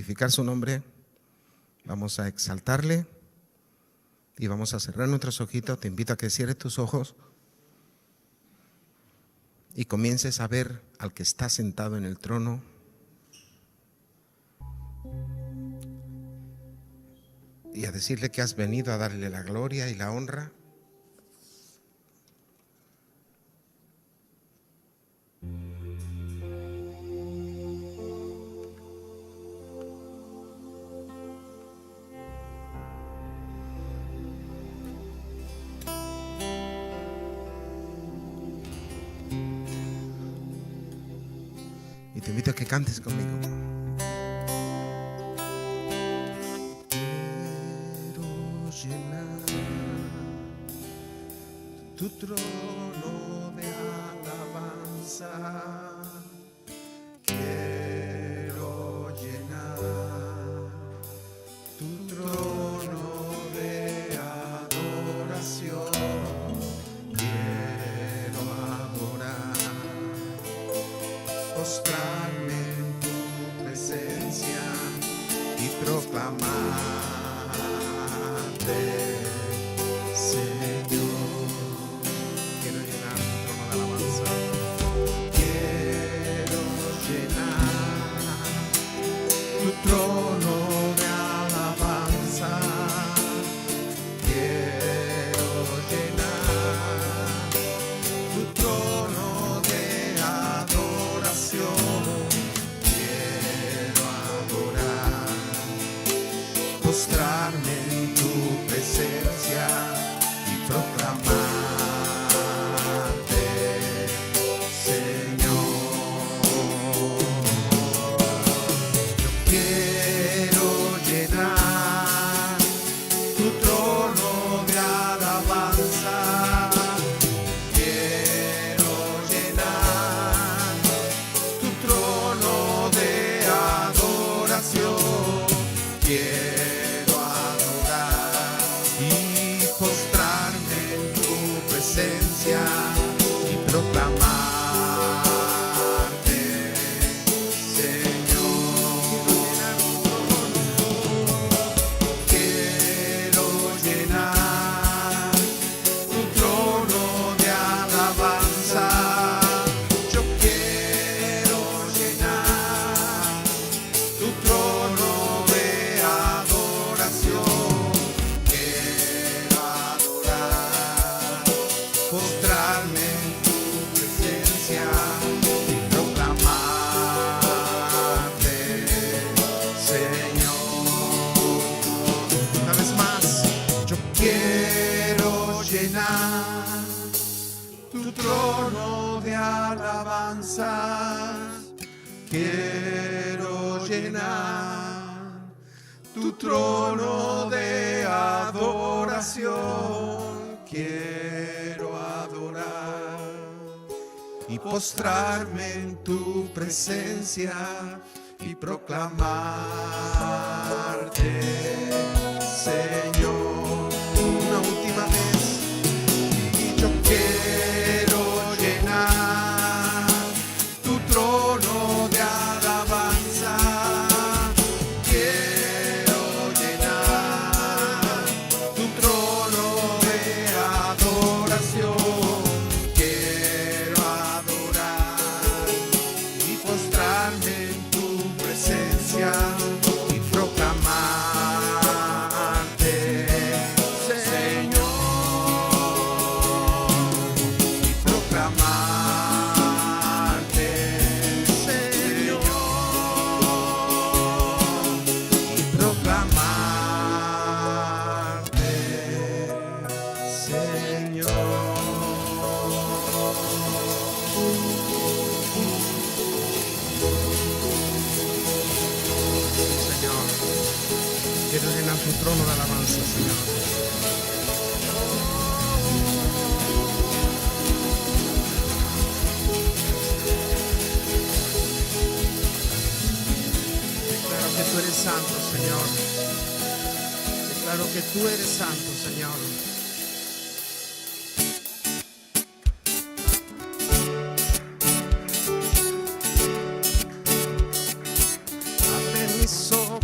glorificar su nombre, vamos a exaltarle y vamos a cerrar nuestros ojitos. Te invito a que cierres tus ojos y comiences a ver al que está sentado en el trono. Y a decirle que has venido a darle la gloria y la honra. Y te invito a que cantes conmigo. Quiero llenar tu trono de alabanza. Quiero llenar tu trono de adoración. Quiero adorar, postrarme en tu presencia y proclamarte, Señor. Quiero llenar tu trono de alabanza. Quiero llenar tu trono de alabanza. Quiero llenar tu trono de adoración. Quiero adorar, postrarme en tu presencia y proclamarte, Señor. Yo quiero llenar tu trono de alabanza. Quiero llenar tu trono de adoración. Quiero adorar y postrarme en tu presencia y proclamarte, Señor. Quiero llenar tu trono de alabanza. Yo quiero llenar tu trono de adoración. Quiero adorar, postrarme en tu presencia y proclamarte, Señor. Una vez más, yo quiero llenar tu trono de alabanza. Quiero llenar tu trono de adoración. Quiero adorar y postrarme en tu presencia y proclamarte, Señor. Una última vez. Y yo quiero llenar tu trono de alabanza. Quiero llenar tu trono de adoración. Quiero adorar y postrarme en tu presencia y proclamarte, Señor. Y proclamarte, Señor. Y proclamarte, Señor. Señor, quiero llenar tu trono de alabanza, Señor. Declaro que tú eres santo, Señor. Declaro que tú eres santo, Señor. Abre mis ojos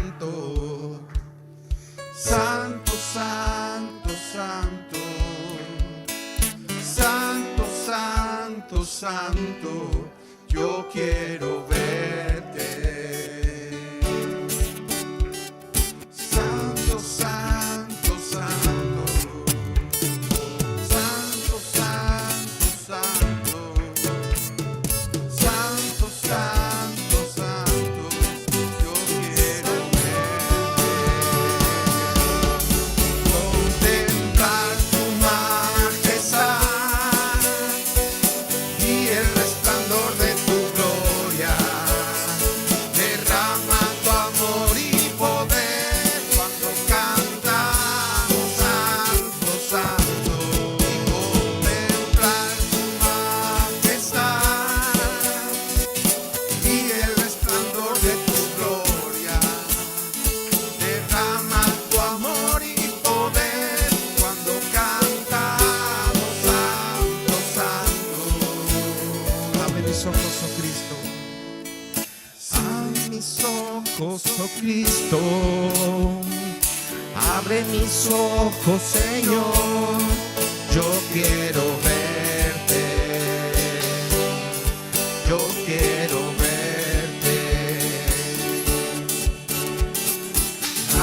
santo, santo, santo, santo, santo, santo, santo, yo quiero verte. Santo, santo, santo, santo, santo, santo, santo, santo, santo, yo quiero verte. Contemplar tu majestad y el resplandor de tu gloria. Derrama tu amor y poder cuando cantamos santo, santo. Y contemplar tu majestad y el resplandor de tu gloria. Derrama tu amor y poder cuando cantamos santo, santo. Abre mis ojos, oh Cristo. Abre mis ojos, oh Cristo. Abre mis ojos, Señor. Yo quiero verte. Yo quiero verte.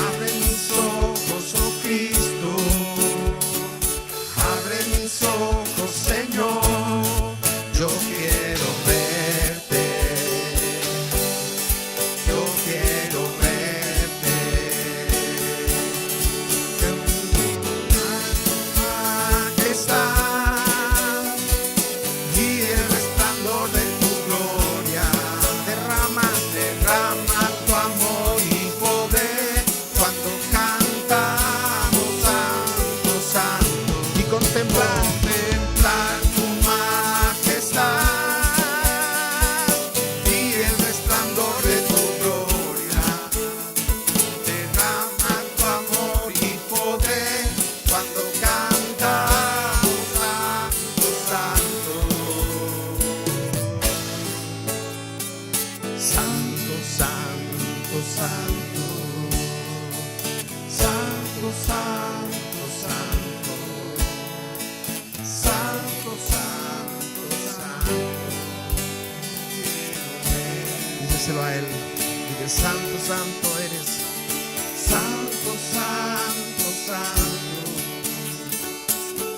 Abre mis ojos, oh Cristo. Abre mis ojos, Señor. Yo quiero verte. Yo quiero verte. Majestad y el resplandor de tu gloria. Derrama, derrama tu amor y poder cuando cantamos santo, santo. Y contemplar tu majestad y el resplandor de tu gloria. Derrama tu amor y poder cuando cantamos santo, santo. Santo, santo, santo. Santo, santo, santo. Santo, santo, santo. Díselo a Él. Dile, santo, santo eres. Santo, santo, santo.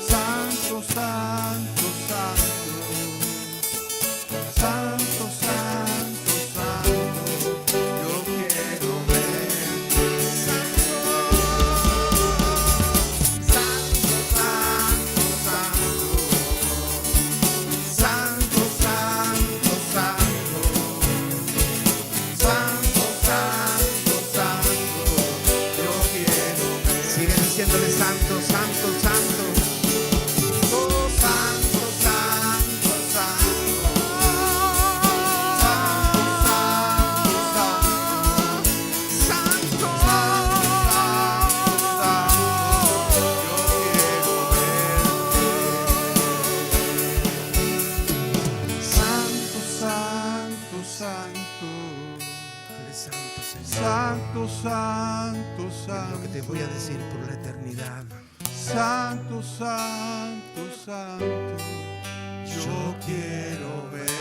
Santo, santo, santo. Santo, santo, santo. Yo quiero verte. Santo, santo, santo, santo. Santo, santo, santo. Santo, santo, santo, yo quiero ver. Sigue diciéndole santo, santo, santo. Oh, santo, santo, santo. Santo, santo, santo. Santo, santo, santo, santo. Tú eres santo, Señor. Santo, santo, Lo que te santo. voy a decir por la eternidad. Santo, santo, santo. Yo quiero verte.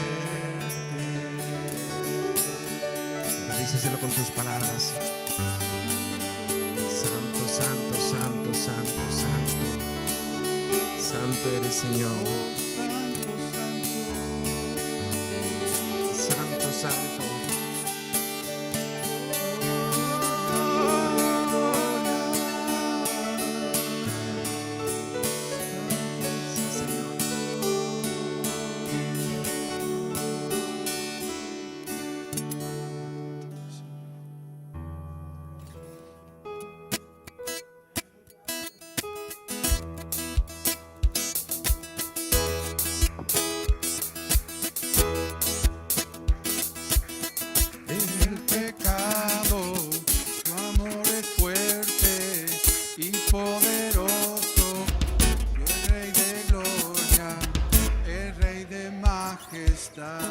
Díceselo con tus palabras. Santo, santo, santo, santo, santo. Santo eres, Señor. Santo, Santo, santo. el pecado, tu amor es fuerte y poderoso. El Rey de gloria, el Rey de majestad.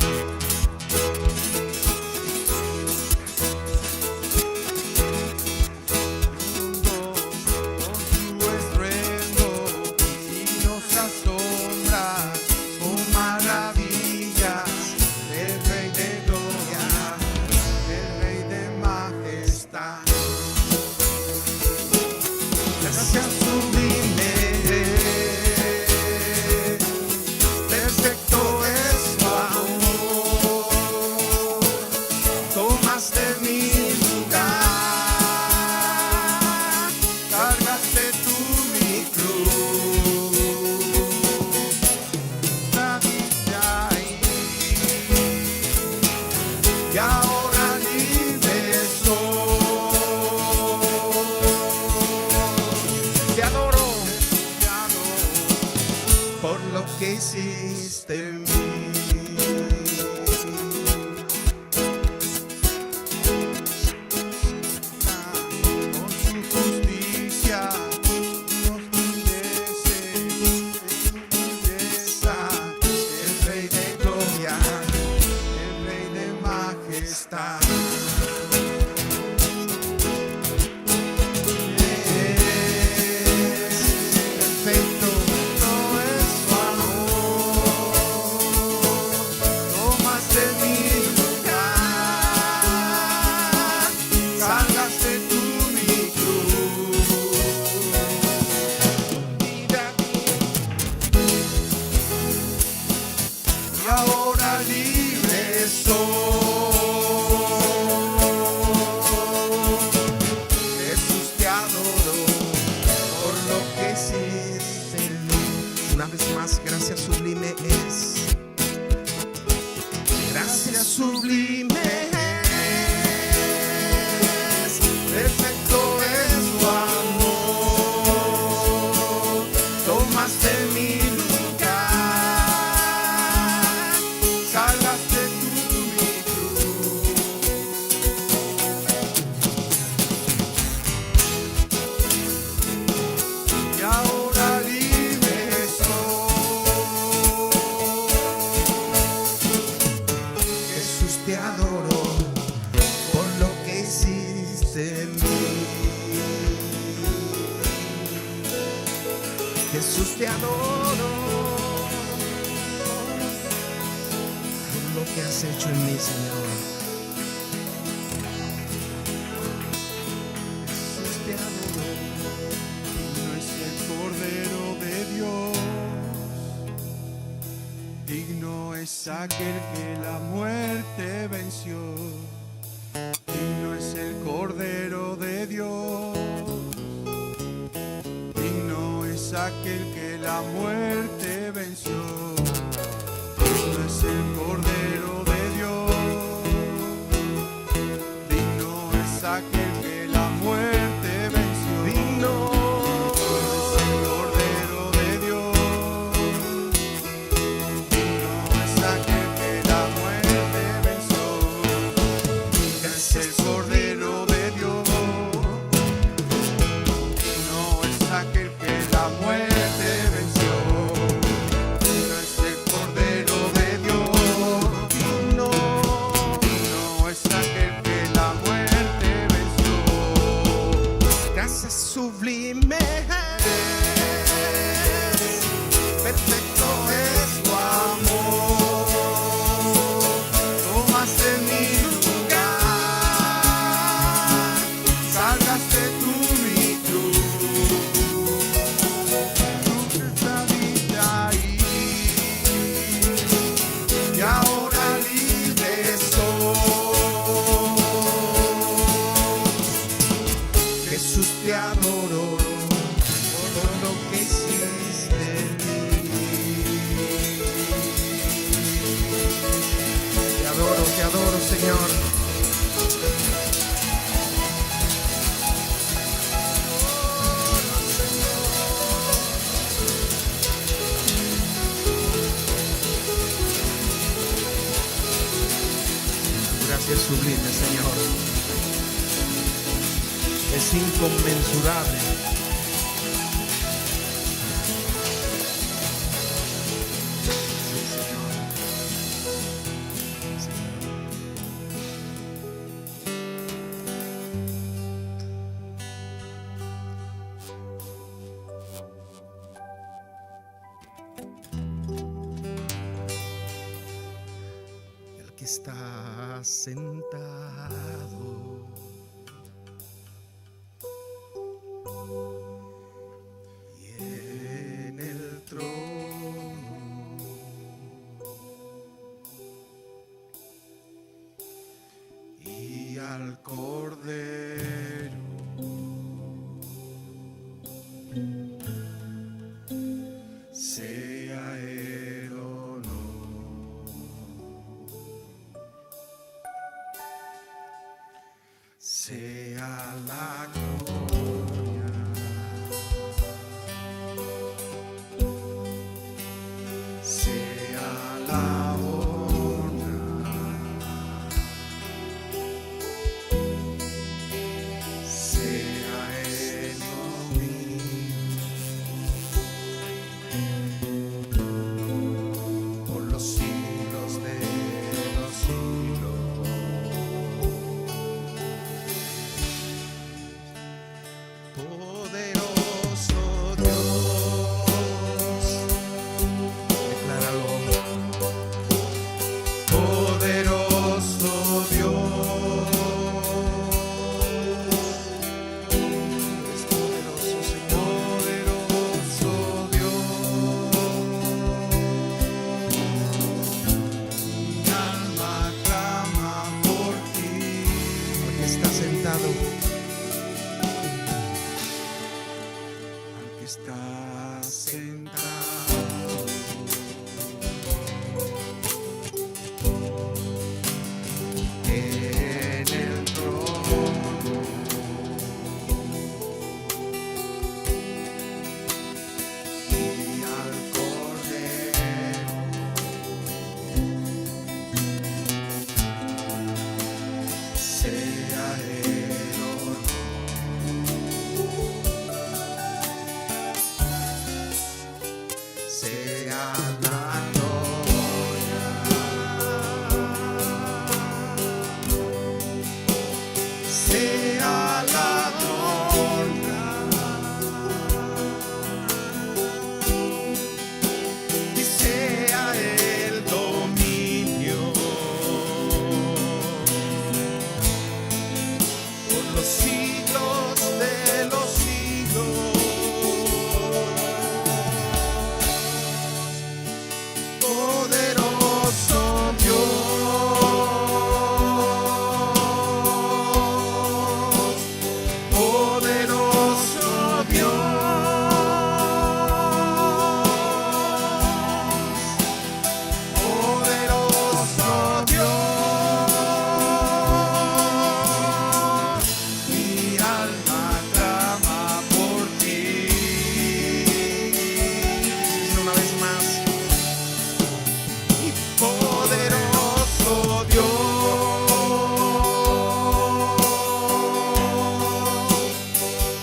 lo que hiciste en mí. Con su justicia nos bendece, belleza, el Rey de gloria, el Rey de majestad. Ahora libre soy. Jesús, te adoro por lo que hiciste en mí. Una vez más, gracias sublime es. Gracias sublime es, perfecto es tu amor. Tomaste mi lugar, salvaste tú mi cruz. Y ahora libre soy. Jesús, te adoro por lo que hiciste en mí. Jesús, te adoro Por lo que has hecho en mí, Señor. Jesús, te adoro. Digno es el Cordero de Dios. Digno es aquel que la muerte venció. Digno es el Cordero de Dios. Digno es aquel que la muerte venció. Digno es el Cordero de Dios. Digno es aquel que la muerte venció. Digno es el Cordero de Dios. Digno es aquel que la muerte venció. Es el Cordero de Dios. Digno es aquel que la muerte venció. Digno es el Cordero de Dios. Digno es aquel que la muerte venció. Gracias sublime es. Perfecto es tu amor. Tomaste mi lugar, salvaste tú mi cruz. Tu vida ahí, y ahora libre soy. Jesús, te adoro por lo que hiciste en mí. Te adoro, Señor. Gracias sublime, Señor. Es inconmensurable. El que está sentado y en el trono Y al Cordero sea el honor, sea la gloria sea la gloria, sea la gloria, y sea el dominio por los siglos de los siglos. Poderoso Dios, poderoso Dios, mi alma clama por ti. Una vez más. Poderoso Dios,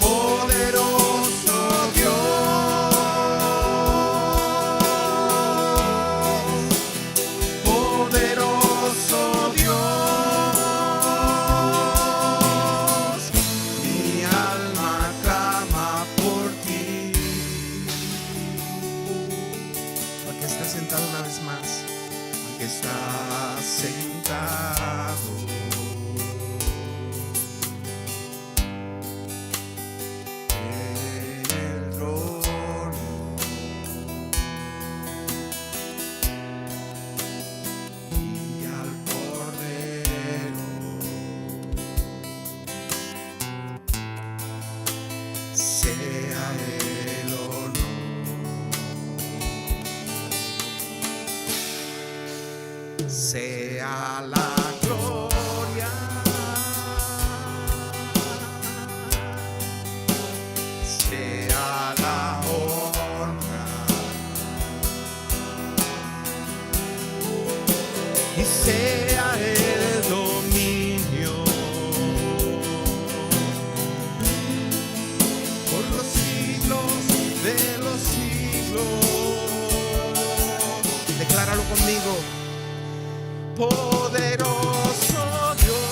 poderoso Dios, poderoso Dios, mi alma clama por ti. Porque está sentado una vez más. Que está sentado en el trono, y al Cordero sea el honor. Sea la gloria, sea la honra, y sea el dominio por los siglos de los siglos. Decláralo conmigo. Poderoso Dios,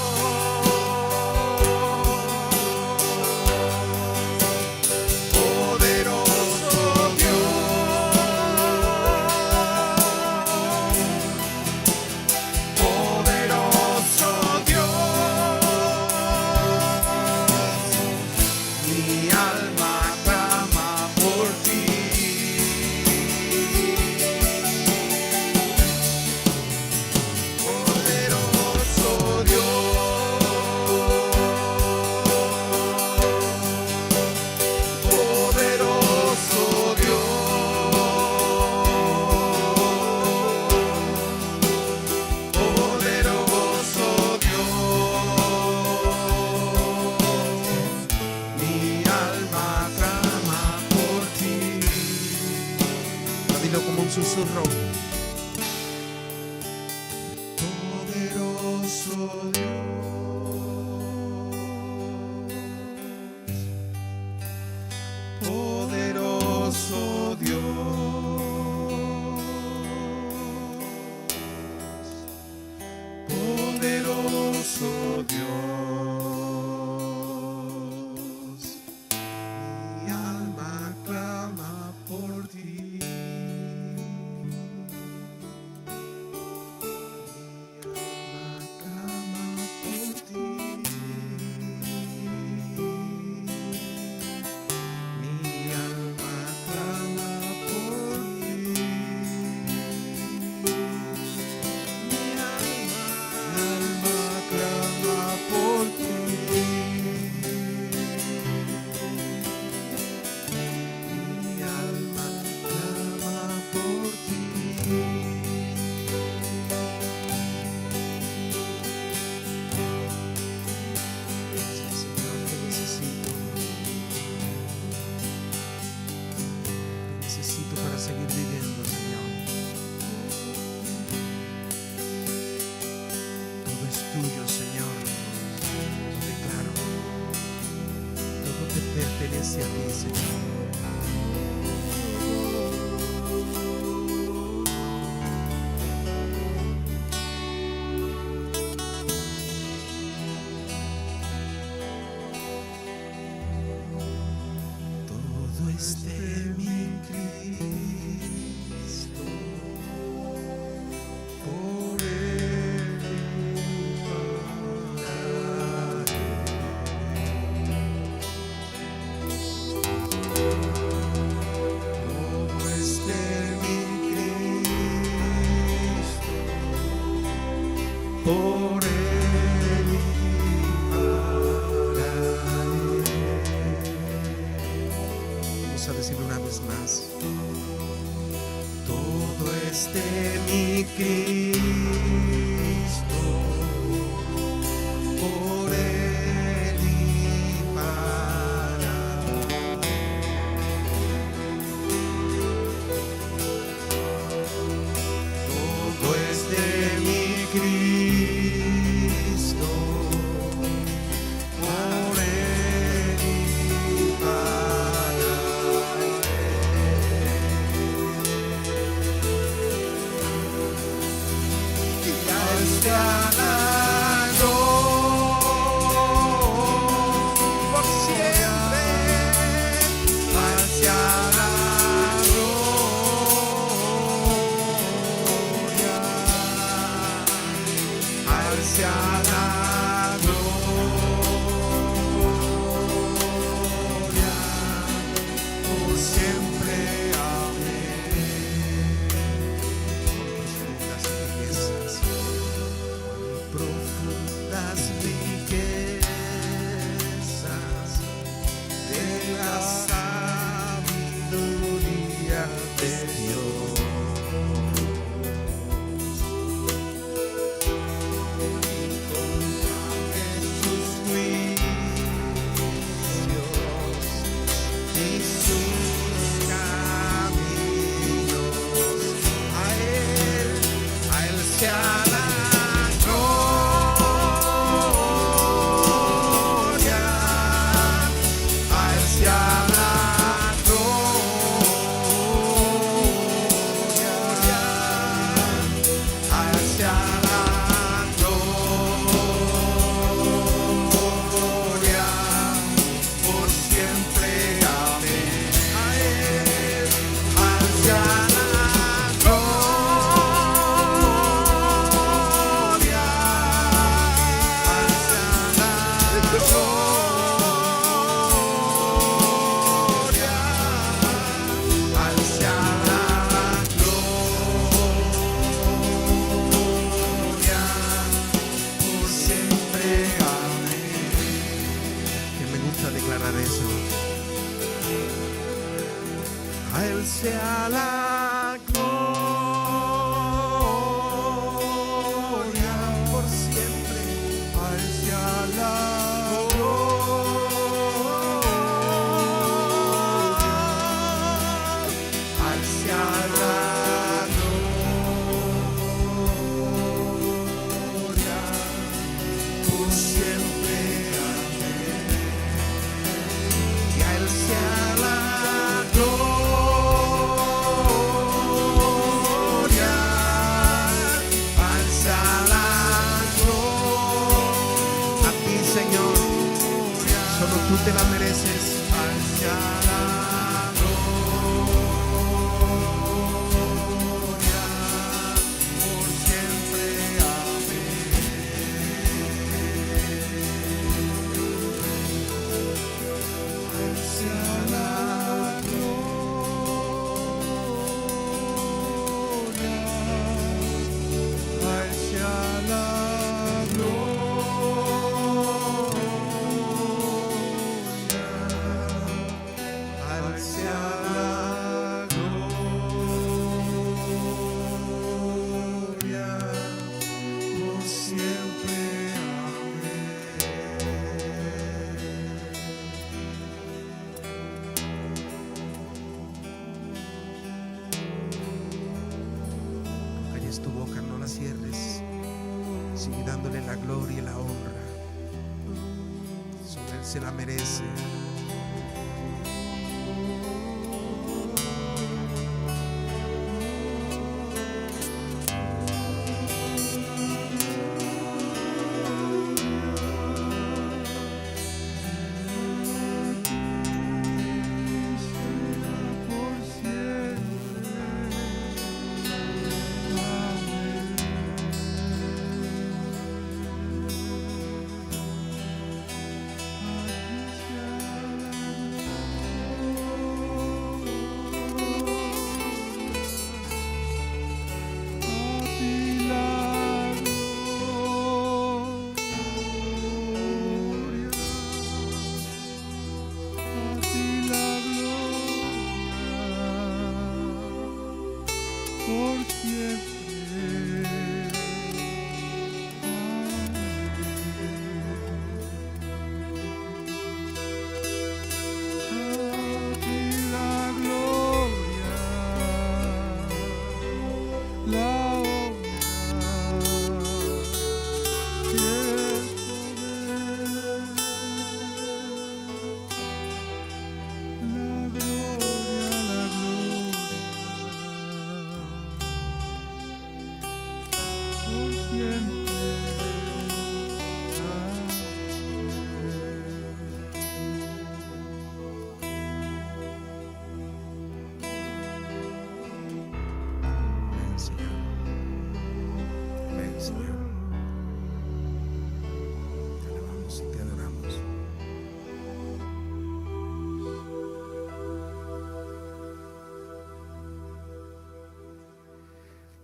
poderoso Dios, poderoso Dios, mi alma clama por ti. Como un susurro. Poderoso Dios, poderoso Dios, poderoso Dios, mi alma clama por ti. pertenece a ti, Señor. por él y para él. Vamos a decirlo una vez más. Todo es de mi Cristo, por él y para él. Todo es de mi Cristo, por él y para él. Y hacia la gloria por siempre, hacia la gloria, hacia la gloria, por siempre, amén. Profundas riquezas De la sabiduría de Dios, en sus juicios y sus caminos, a él sea la gloria, a él sea la gloria, a él sea la gloria, por siempre, amén. A él sea la gloria, a él sea la gloria, a él sea la gloria, por siempre, amén. Que me gusta declarar eso. A él sea la gloria por siempre, a él sea la gloria, a él sea la gloria, por siempre, amén. Y a él sea la gloria, a él sea la gloria, A ti, Señor, solo tú te la mereces. a él sea la gloria, por siempre, amén. A él sea la gloria, a él sea la gloria, a él sea la gloria, por siempre, amén. Calles tu boca, no la cierres. Sigue dándole la gloria y la honra. Solo Él se la merece. Por siempre, amén.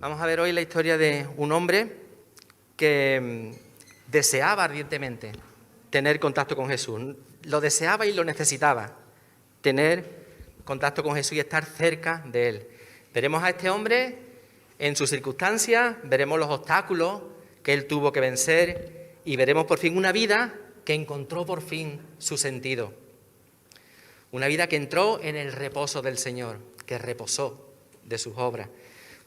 Vamos a ver hoy la historia de un hombre que deseaba ardientemente tener contacto con Jesús. Lo deseaba y lo necesitaba, tener contacto con Jesús y estar cerca de Él. Veremos a este hombre en sus circunstancias, veremos los obstáculos que él tuvo que vencer y veremos por fin una vida que encontró por fin su sentido. Una vida que entró en el reposo del Señor, que reposó de sus obras.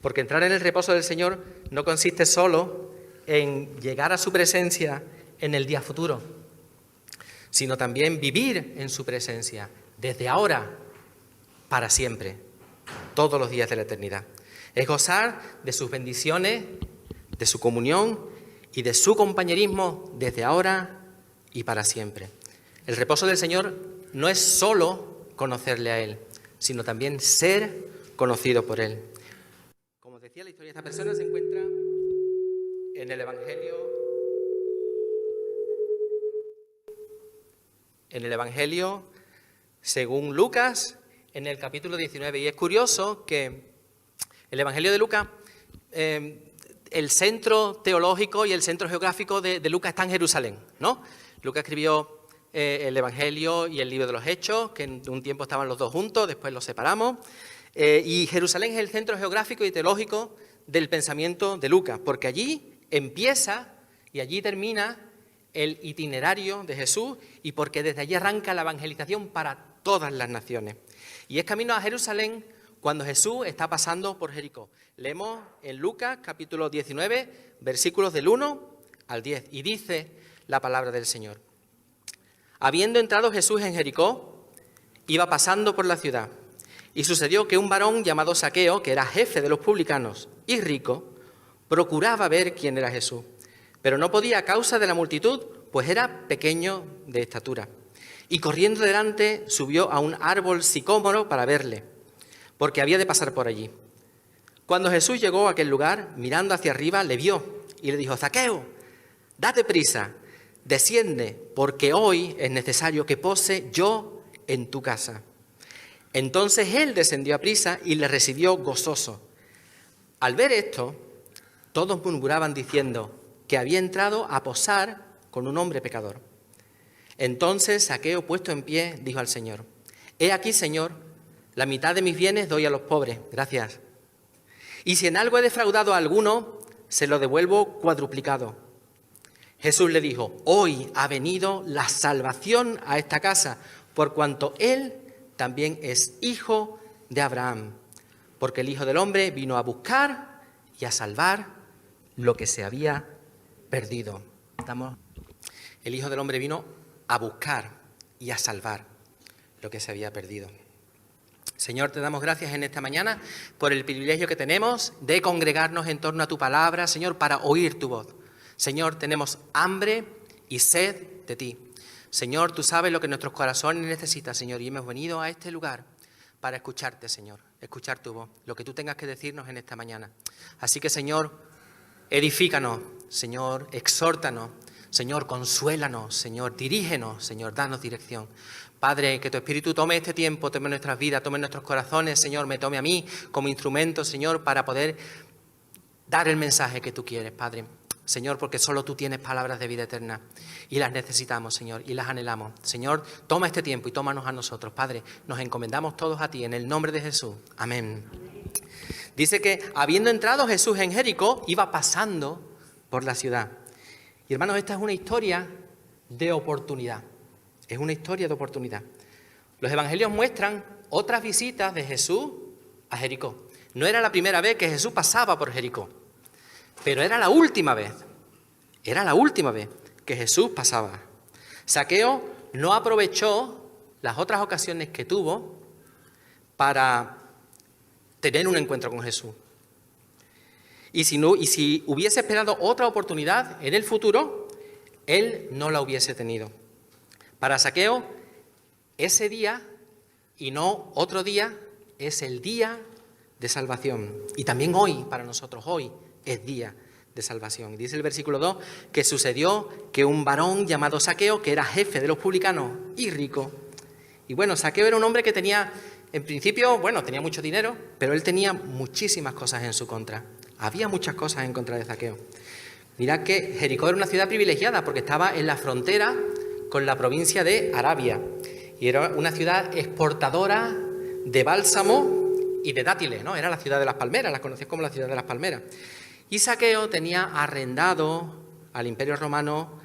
Porque entrar en el reposo del Señor no consiste solo en llegar a su presencia en el día futuro, sino también vivir en su presencia desde ahora para siempre, todos los días de la eternidad. Es gozar de sus bendiciones, de su comunión y de su compañerismo desde ahora y para siempre. El reposo del Señor no es solo conocerle a Él, sino también ser conocido por Él. Como decía, la historia de esta persona se encuentra en el Evangelio según Lucas, en el capítulo 19. Y es curioso que el Evangelio de Lucas, el centro teológico y el centro geográfico de Lucas está en Jerusalén, ¿no? Lucas escribió el Evangelio y el libro de los Hechos, que en un tiempo estaban los dos juntos, después los separamos. Y Jerusalén es el centro geográfico y teológico del pensamiento de Lucas, porque allí empieza y allí termina el itinerario de Jesús y porque desde allí arranca la evangelización para todas las naciones. Y es camino a Jerusalén cuando Jesús está pasando por Jericó. Leemos en Lucas capítulo 19, versículos del 1 al 10, y dice la palabra del Señor. Habiendo entrado Jesús en Jericó, iba pasando por la ciudad. Y sucedió que un varón llamado Zaqueo, que era jefe de los publicanos y rico, procuraba ver quién era Jesús, pero no podía a causa de la multitud, pues era pequeño de estatura. Y corriendo delante subió a un árbol sicómoro para verle, porque había de pasar por allí. Cuando Jesús llegó a aquel lugar, mirando hacia arriba, le vio y le dijo: Zaqueo, date prisa, desciende, porque hoy es necesario que pose yo en tu casa. Entonces él descendió a prisa y le recibió gozoso. Al ver esto, todos murmuraban diciendo que había entrado a posar con un hombre pecador. Entonces Zaqueo, puesto en pie, dijo al Señor: He aquí, Señor, la mitad de mis bienes doy a los pobres. Gracias. Y si en algo he defraudado a alguno, se lo devuelvo cuadruplicado. Jesús le dijo: Hoy ha venido la salvación a esta casa, por cuanto él también es hijo de Abraham, porque el Hijo del Hombre vino a buscar y a salvar lo que se había perdido. El Hijo del Hombre vino a buscar y a salvar lo que se había perdido. Señor, te damos gracias en esta mañana por el privilegio que tenemos de congregarnos en torno a tu palabra, Señor, para oír tu voz. Señor, tenemos hambre y sed de ti. Señor, tú sabes lo que nuestros corazones necesitan, Señor, y hemos venido a este lugar para escucharte, Señor, escuchar tu voz, lo que tú tengas que decirnos en esta mañana. Así que, Señor, edifícanos, Señor, exhórtanos, Señor, consuélanos, Señor, dirígenos, Señor, danos dirección. Padre, que tu Espíritu tome este tiempo, tome nuestras vidas, tome nuestros corazones, Señor, me tome a mí como instrumento, Señor, para poder dar el mensaje que tú quieres, Padre. Señor, porque solo tú tienes palabras de vida eterna y las necesitamos, Señor, y las anhelamos. Señor, toma este tiempo y tómanos a nosotros, Padre. Nos encomendamos todos a ti en el nombre de Jesús. Amén. Dice que habiendo entrado Jesús en Jericó, iba pasando por la ciudad. Y hermanos, esta es una historia de oportunidad. Es una historia de oportunidad. Los evangelios muestran otras visitas de Jesús a Jericó. No era la primera vez que Jesús pasaba por Jericó, pero era la última vez. Era la última vez que Jesús pasaba. Zaqueo no aprovechó las otras ocasiones que tuvo para tener un encuentro con Jesús. Y si hubiese esperado otra oportunidad en el futuro, él no la hubiese tenido. Para Zaqueo, ese día y no otro día es el día de salvación. Y también hoy, para nosotros, hoy es día de salvación. Dice el versículo 2 que sucedió que un varón llamado Zaqueo, que era jefe de los publicanos y rico. Y bueno, Zaqueo era un hombre que tenía, en principio, tenía mucho dinero, pero él tenía muchísimas cosas en su contra. Había muchas cosas en contra de Zaqueo. Mirad que Jericó era una ciudad privilegiada porque estaba en la frontera con la provincia de Arabia. Y era una ciudad exportadora de bálsamo y de dátiles, ¿no? Era la ciudad de las palmeras, la conocían como la ciudad de las palmeras. Y Zaqueo tenía arrendado al Imperio Romano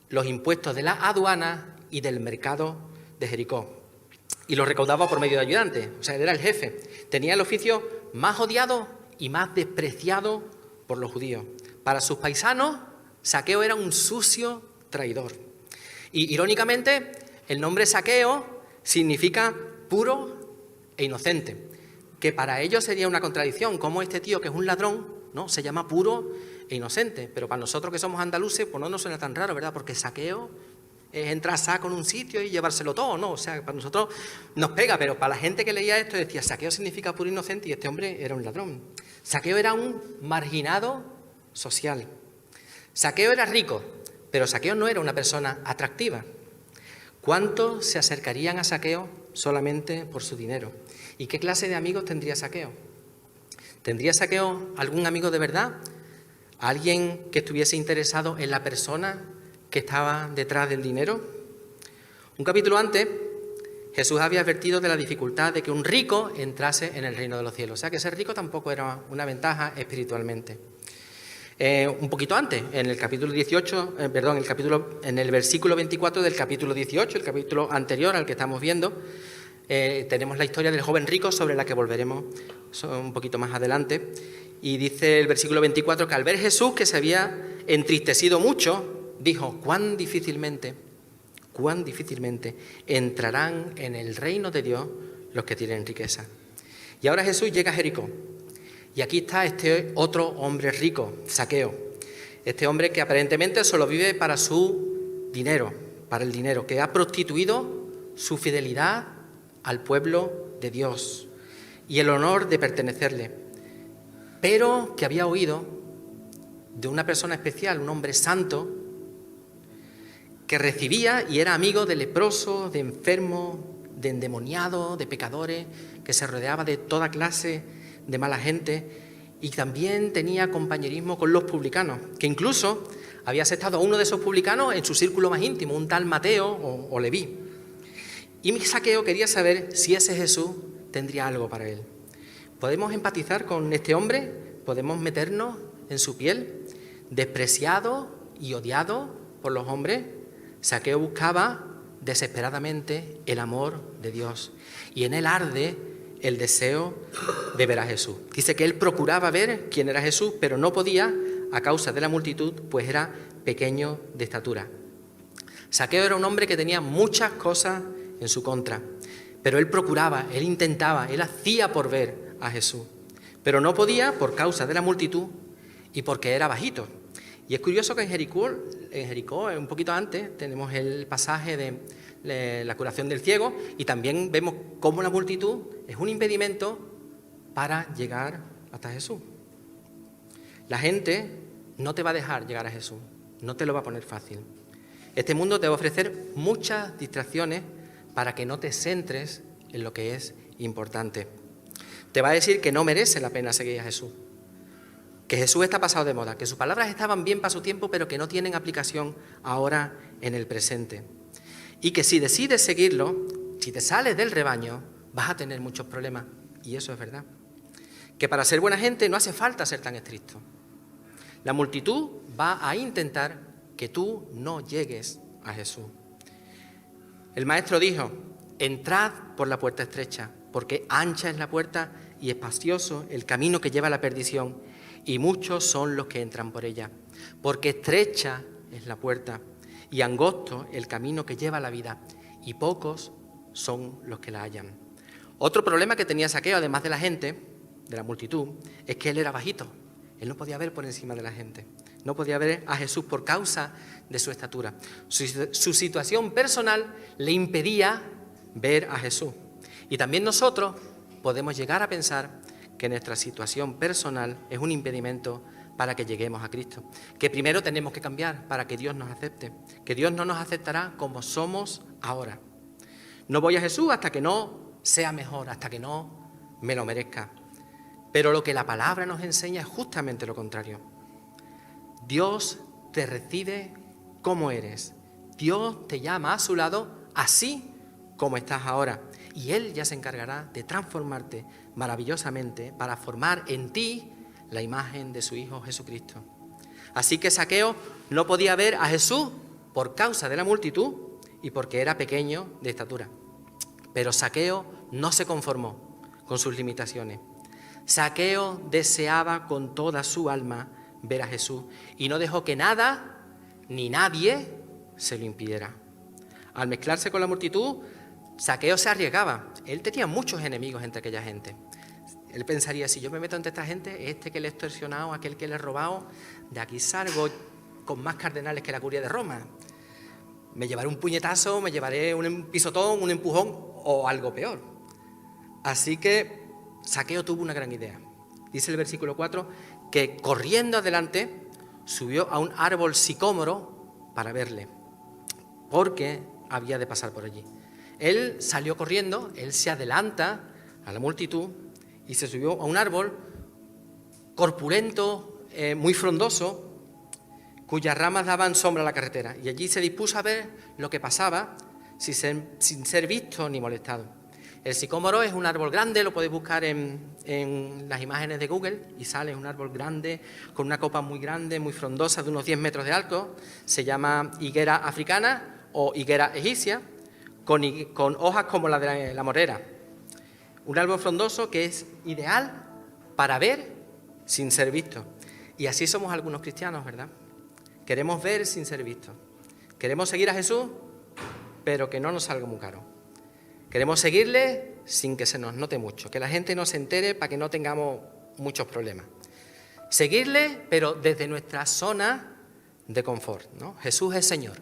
los impuestos de la aduana y del mercado de Jericó. Y los recaudaba por medio de ayudantes, o sea, él era el jefe. Tenía el oficio más odiado y más despreciado por los judíos. Para sus paisanos, Zaqueo era un sucio traidor. Y irónicamente, el nombre Zaqueo significa puro e inocente, que para ellos sería una contradicción, como este tío que es un ladrón, ¿no?, se llama puro e inocente, pero para nosotros que somos andaluces, pues no nos suena tan raro, ¿verdad? Porque Zaqueo es entrar saco en un sitio y llevárselo todo, ¿no? O sea, para nosotros nos pega, pero para la gente que leía esto decía, Zaqueo significa puro e inocente y este hombre era un ladrón. Zaqueo era un marginado social. Zaqueo era rico, pero Zaqueo no era una persona atractiva. ¿Cuántos se acercarían a Zaqueo solamente por su dinero? ¿Y qué clase de amigos tendría Zaqueo? ¿Tendría Zaqueo algún amigo de verdad? ¿Alguien que estuviese interesado en la persona que estaba detrás del dinero? Un capítulo antes, Jesús había advertido de la dificultad de que un rico entrase en el reino de los cielos. O sea, que ser rico tampoco era una ventaja espiritualmente. Un poquito antes, en el capítulo 18, en el versículo 24 del capítulo 18, el capítulo anterior al que estamos viendo, tenemos la historia del joven rico sobre la que volveremos un poquito más adelante. Y dice el versículo 24 que al ver Jesús que se había entristecido mucho, dijo, cuán difícilmente entrarán en el reino de Dios los que tienen riqueza. Y ahora Jesús llega a Jericó. Y aquí está este otro hombre rico, Zaqueo. Este hombre que aparentemente solo vive para su dinero, para el dinero, que ha prostituido su fidelidad al pueblo de Dios y el honor de pertenecerle, pero que había oído de una persona especial, un hombre santo, que recibía y era amigo de leprosos, de enfermos, de endemoniados, de pecadores, que se rodeaba de toda clase de mala gente y también tenía compañerismo con los publicanos, que incluso había aceptado a uno de esos publicanos en su círculo más íntimo, un tal Mateo o Leví. Y Zaqueo quería saber si ese Jesús tendría algo para él. ¿Podemos empatizar con este hombre? ¿Podemos meternos en su piel? Despreciado y odiado por los hombres, Zaqueo buscaba desesperadamente el amor de Dios y en él arde el deseo de ver a Jesús. Dice que él procuraba ver quién era Jesús, pero no podía a causa de la multitud, pues era pequeño de estatura. Zaqueo era un hombre que tenía muchas cosas en su contra, pero él procuraba, él intentaba, él hacía por ver a Jesús, pero no podía por causa de la multitud y porque era bajito. Y es curioso que en Jericó, un poquito antes, tenemos el pasaje de la curación del ciego y también vemos cómo la multitud es un impedimento para llegar hasta Jesús. La gente no te va a dejar llegar a Jesús, no te lo va a poner fácil. Este mundo te va a ofrecer muchas distracciones para que no te centres en lo que es importante. Te va a decir que no merece la pena seguir a Jesús, que Jesús está pasado de moda, que sus palabras estaban bien para su tiempo, pero que no tienen aplicación ahora en el presente. Y que si decides seguirlo, si te sales del rebaño, vas a tener muchos problemas. Y eso es verdad. que para ser buena gente no hace falta ser tan estricto. La multitud va a intentar que tú no llegues a Jesús. El maestro dijo: entrad por la puerta estrecha, porque ancha es la puerta y espacioso el camino que lleva a la perdición, y muchos son los que entran por ella. Porque estrecha es la puerta y angosto el camino que lleva a la vida, y pocos son los que la hallan. Otro problema que tenía Zaqueo, además de la gente, de la multitud, es que él era bajito. Él no podía ver por encima de la gente. No podía ver a Jesús por causa de su estatura. Su situación personal le impedía ver a Jesús. Y también nosotros podemos llegar a pensar que nuestra situación personal es un impedimento para que lleguemos a Cristo. Que primero tenemos que cambiar para que Dios nos acepte. Que Dios no nos aceptará como somos ahora. No voy a Jesús hasta que no sea mejor, hasta que no me lo merezca. Pero lo que la palabra nos enseña es justamente lo contrario. Dios te recibe como eres. Dios te llama a su lado así como estás ahora. Y Él ya se encargará de transformarte maravillosamente para formar en ti la imagen de su Hijo Jesucristo. Así que Zaqueo no podía ver a Jesús por causa de la multitud y porque era pequeño de estatura. Pero Zaqueo no se conformó con sus limitaciones. Zaqueo deseaba con toda su alma ver a Jesús y no dejó que nada ni nadie se lo impidiera. Al mezclarse con la multitud, Zaqueo se arriesgaba. Él tenía muchos enemigos entre aquella gente. Él pensaría: si yo me meto entre esta gente, este que le he extorsionado, aquel que le he robado, de aquí salgo con más cardenales que la curia de Roma. Me llevaré un puñetazo, me llevaré un pisotón, un empujón o algo peor. Así que Zaqueo tuvo una gran idea. Dice el versículo 4 que corriendo adelante subió a un árbol sicómoro para verle, porque había de pasar por allí. Él salió corriendo, él se adelanta a la multitud y se subió a un árbol corpulento, muy frondoso, cuyas ramas daban sombra a la carretera, y allí se dispuso a ver lo que pasaba sin ser visto ni molestado. El sicómoro es un árbol grande, lo podéis buscar en las imágenes de Google y sale un árbol grande con una copa muy grande, muy frondosa, de unos 10 metros de alto. Se llama higuera africana o higuera egipcia, con hojas como la de la morera. Un árbol frondoso que es ideal para ver sin ser visto. Y así somos algunos cristianos, ¿verdad? Queremos ver sin ser vistos. Queremos seguir a Jesús, pero que no nos salga muy caro. Queremos seguirle sin que se nos note mucho, que la gente no se entere para que no tengamos muchos problemas. Seguirle, pero desde nuestra zona de confort, ¿no? Jesús es Señor,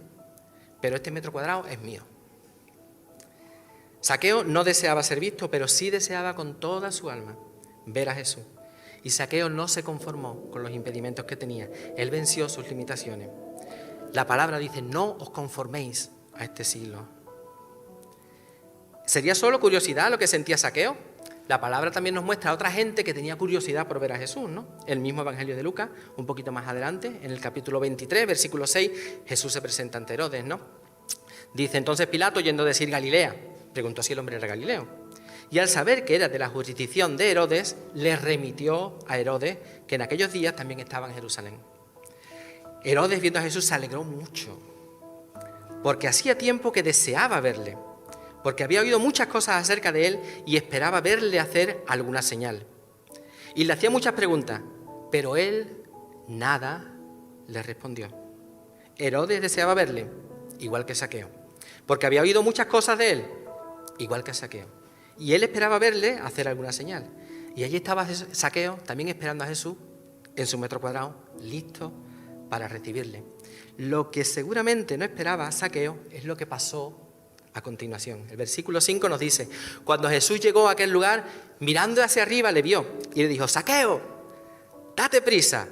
pero este metro cuadrado es mío. Zaqueo no deseaba ser visto, pero sí deseaba con toda su alma ver a Jesús. Y Zaqueo no se conformó con los impedimentos que tenía. Él venció sus limitaciones. La palabra dice: no os conforméis a este siglo. ¿Sería solo curiosidad lo que sentía Zaqueo? La palabra también nos muestra a otra gente que tenía curiosidad por ver a Jesús, ¿no? El mismo Evangelio de Lucas, un poquito más adelante, en el capítulo 23, versículo 6, Jesús se presenta ante Herodes, ¿no? Dice: entonces Pilato, oyendo decir Galilea, preguntó si el hombre era Galileo. Y al saber que era de la jurisdicción de Herodes, le remitió a Herodes, que en aquellos días también estaba en Jerusalén. Herodes, viendo a Jesús, se alegró mucho, porque hacía tiempo que deseaba verle, porque había oído muchas cosas acerca de él y esperaba verle hacer alguna señal. Y le hacía muchas preguntas, pero él nada le respondió. Herodes deseaba verle, igual que Zaqueo, porque había oído muchas cosas de él, igual que Zaqueo. Y él esperaba verle hacer alguna señal. Y allí estaba Zaqueo, también esperando a Jesús, en su metro cuadrado, listo para recibirle. Lo que seguramente no esperaba Zaqueo es lo que pasó a continuación. El versículo 5 nos dice: cuando Jesús llegó a aquel lugar, mirando hacia arriba le vio y le dijo: Zaqueo, date prisa,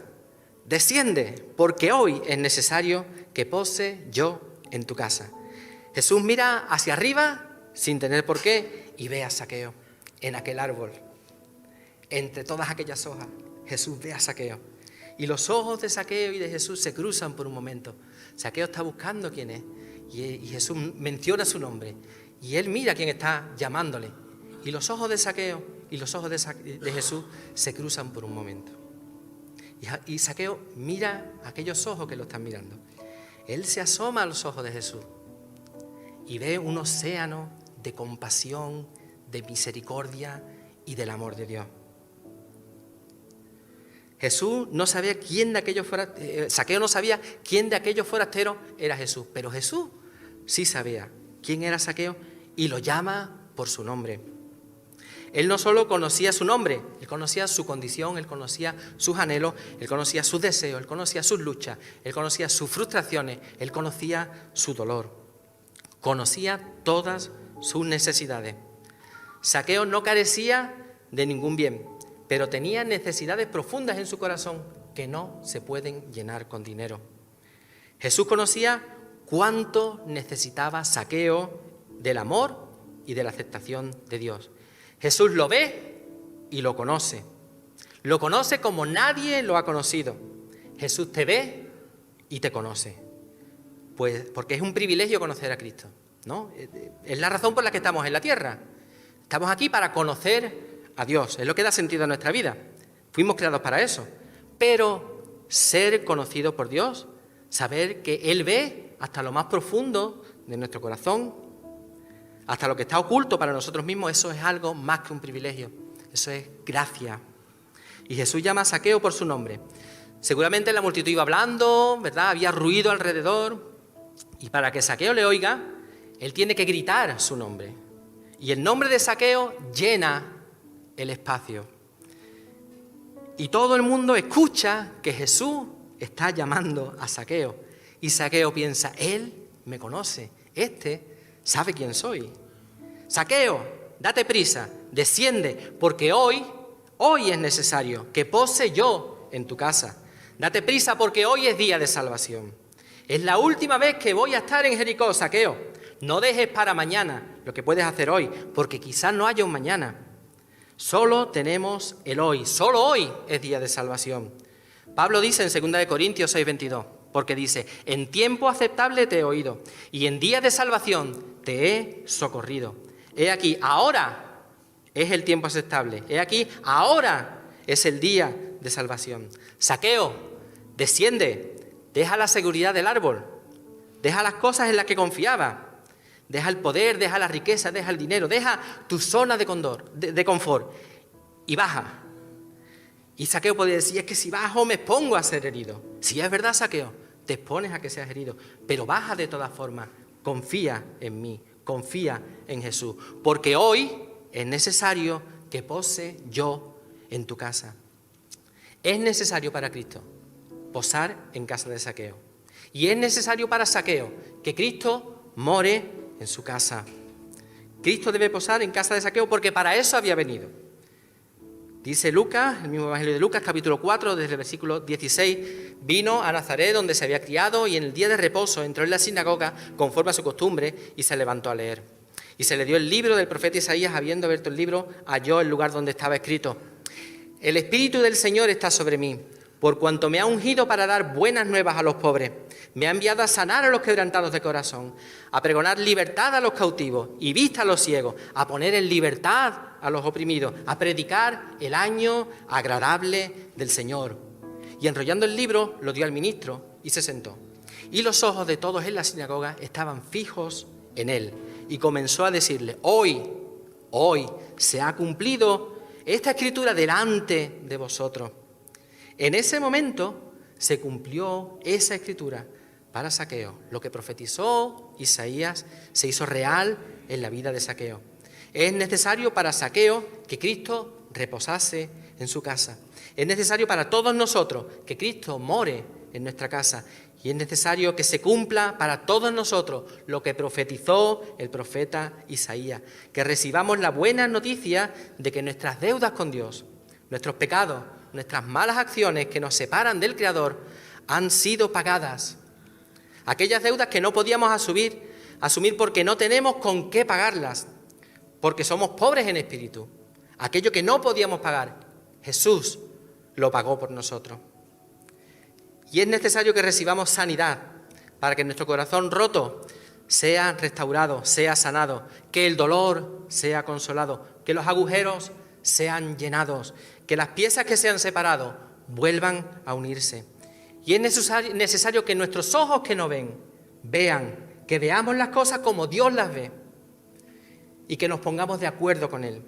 desciende, porque hoy es necesario que pose yo en tu casa. Jesús mira hacia arriba sin tener por qué y ve a Zaqueo en aquel árbol, entre todas aquellas hojas. Jesús ve a Zaqueo y los ojos de Zaqueo y de Jesús se cruzan por un momento. Zaqueo está buscando quién es y Jesús menciona su nombre y él mira quién está llamándole y los ojos de Zaqueo y los ojos de Jesús se cruzan por un momento. Y Zaqueo mira aquellos ojos que lo están mirando. Él se asoma a los ojos de Jesús y ve un océano de compasión, de misericordia y del amor de Dios. Jesús no sabía quién de aquellos Zaqueo no sabía quién de aquellos forasteros era Jesús, pero Jesús sí sabía quién era Zaqueo y lo llama por su nombre. Él no solo conocía su nombre, él conocía su condición, él conocía sus anhelos, él conocía sus deseos, él conocía sus luchas, él conocía sus frustraciones, él conocía su dolor, conocía todas sus necesidades. Zaqueo no carecía de ningún bien, pero tenía necesidades profundas en su corazón que no se pueden llenar con dinero. Jesús conocía cuánto necesitaba Zaqueo del amor y de la aceptación de Dios. Jesús lo ve y lo conoce. Lo conoce como nadie lo ha conocido. Jesús te ve y te conoce. Pues porque es un privilegio conocer a Cristo, ¿no? Es la razón por la que estamos en la tierra. Estamos aquí para conocer a Dios. Es lo que da sentido a nuestra vida. Fuimos creados para eso. Pero ser conocido por Dios, saber que Él ve hasta lo más profundo de nuestro corazón, hasta lo que está oculto para nosotros mismos, eso es algo más que un privilegio. Eso es gracia. Y Jesús llama a Zaqueo por su nombre. Seguramente la multitud iba hablando, ¿verdad? Había ruido alrededor. Y para que Zaqueo le oiga, él tiene que gritar su nombre. Y el nombre de Zaqueo llena el espacio. Y todo el mundo escucha que Jesús está llamando a Zaqueo. Y Zaqueo piensa, él me conoce, sabe quién soy. Zaqueo, date prisa, desciende, porque hoy es necesario que pose yo en tu casa. Date prisa porque hoy es día de salvación. Es la última vez que voy a estar en Jericó, Zaqueo. No dejes para mañana lo que puedes hacer hoy, porque quizás no haya un mañana. Solo tenemos el hoy, solo hoy es día de salvación. Pablo dice en 2 Corintios 6:22, porque dice, en tiempo aceptable te he oído, y en día de salvación te he socorrido. He aquí, ahora es el tiempo aceptable. He aquí, ahora es el día de salvación. Zaqueo, desciende, deja la seguridad del árbol, deja las cosas en las que confiaba, deja el poder, deja la riqueza, deja el dinero, deja tu zona de confort y baja. Y Zaqueo podría decir, es que si bajo me expongo a ser herido. Si es verdad, Zaqueo, te expones a que seas herido, pero baja de todas formas, confía en mí, confía en Jesús, porque hoy es necesario que pose yo en tu casa. Es necesario para Cristo posar en casa de Zaqueo. Y es necesario para Zaqueo que Cristo more en su casa. Cristo debe posar en casa de Zaqueo porque para eso había venido. Dice Lucas, el mismo Evangelio de Lucas, capítulo 4, desde el versículo 16, vino a Nazaret donde se había criado y en el día de reposo entró en la sinagoga conforme a su costumbre y se levantó a leer. Y se le dio el libro del profeta Isaías, habiendo abierto el libro, halló el lugar donde estaba escrito: el Espíritu del Señor está sobre mí, por cuanto me ha ungido para dar buenas nuevas a los pobres. Me ha enviado a sanar a los quebrantados de corazón, a pregonar libertad a los cautivos y vista a los ciegos, a poner en libertad a los oprimidos, a predicar el año agradable del Señor. Y enrollando el libro, lo dio al ministro y se sentó. Y los ojos de todos en la sinagoga estaban fijos en él. Y comenzó a decirle: hoy se ha cumplido esta escritura delante de vosotros. En ese momento se cumplió esa escritura para Zaqueo. Lo que profetizó Isaías se hizo real en la vida de Zaqueo. Es necesario para Zaqueo que Cristo reposase en su casa. Es necesario para todos nosotros que Cristo more en nuestra casa. Y es necesario que se cumpla para todos nosotros lo que profetizó el profeta Isaías. Que recibamos la buena noticia de que nuestras deudas con Dios, nuestros pecados, nuestras malas acciones que nos separan del Creador han sido pagadas. Aquellas deudas que no podíamos asumir porque no tenemos con qué pagarlas, porque somos pobres en espíritu. Aquello que no podíamos pagar, Jesús lo pagó por nosotros. Y es necesario que recibamos sanidad para que nuestro corazón roto sea restaurado, sea sanado, que el dolor sea consolado, que los agujeros sean llenados, que las piezas que se han separado vuelvan a unirse. Y es necesario que nuestros ojos que no ven, vean, que veamos las cosas como Dios las ve y que nos pongamos de acuerdo con Él.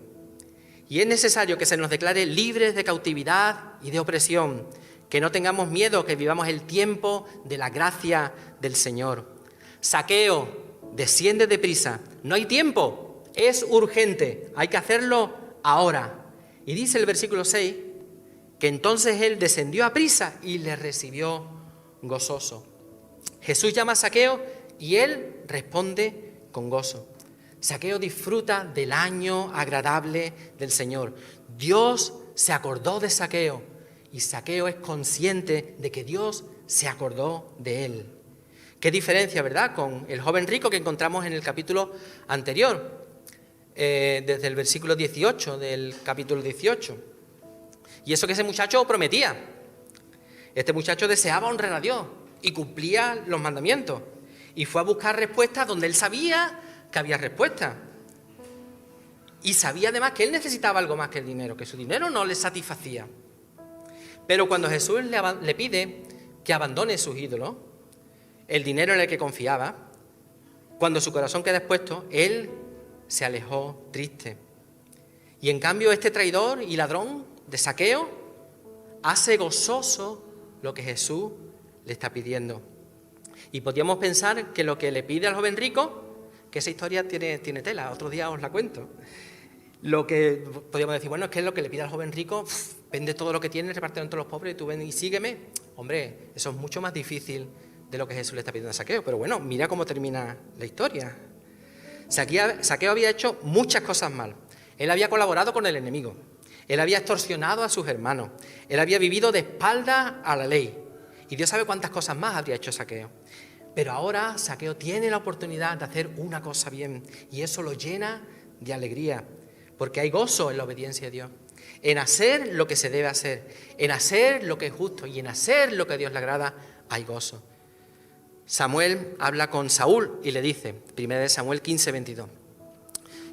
Y es necesario que se nos declare libres de cautividad y de opresión, que no tengamos miedo, que vivamos el tiempo de la gracia del Señor. Zaqueo, desciende deprisa, no hay tiempo, es urgente, hay que hacerlo ahora. Y dice el versículo 6, que entonces él descendió a prisa y le recibió gozoso. Jesús llama a Zaqueo y él responde con gozo. Zaqueo disfruta del año agradable del Señor. Dios se acordó de Zaqueo y Zaqueo es consciente de que Dios se acordó de él. Qué diferencia, ¿verdad?, con el joven rico que encontramos en el capítulo anterior, desde el versículo 18 del capítulo 18. Y eso que ese muchacho prometía. Este muchacho deseaba honrar a Dios y cumplía los mandamientos. Y fue a buscar respuestas donde él sabía que había respuestas. Y sabía además que él necesitaba algo más que el dinero, que su dinero no le satisfacía. Pero cuando Jesús le pide que abandone sus ídolos, el dinero en el que confiaba, cuando su corazón queda expuesto, él se alejó triste. Y en cambio este traidor y ladrón de Zaqueo hace gozoso lo que Jesús le está pidiendo. Y podríamos pensar que lo que le pide al joven rico, que esa historia tiene tela, otro día os la cuento. Lo que podríamos decir, bueno, es que lo que le pide al joven rico, vende todo lo que tiene, repártelo entre los pobres y tú ven y sígueme. Hombre, eso es mucho más difícil de lo que Jesús le está pidiendo a Zaqueo. Pero bueno, mira cómo termina la historia. Zaqueo había hecho muchas cosas mal. Él había colaborado con el enemigo. Él había extorsionado a sus hermanos. Él había vivido de espaldas a la ley. Y Dios sabe cuántas cosas más habría hecho Zaqueo. Pero ahora Zaqueo tiene la oportunidad de hacer una cosa bien. Y eso lo llena de alegría. Porque hay gozo en la obediencia a Dios. En hacer lo que se debe hacer. En hacer lo que es justo. Y en hacer lo que a Dios le agrada, hay gozo. Samuel habla con Saúl y le dice, 1 Samuel 15, 22.